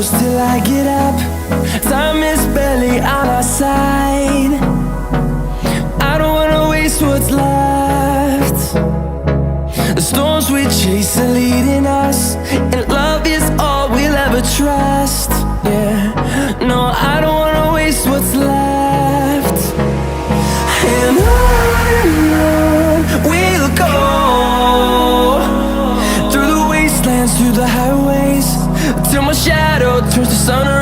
close till I get up. Time is barely on our side. I don't wanna waste what's left. The storms we chase are leading us, and love is all we'll ever trust. Yeah, no, I don't wanna waste what's left. And on we'll go, through the wastelands, through the highways, till my shadow turns to sun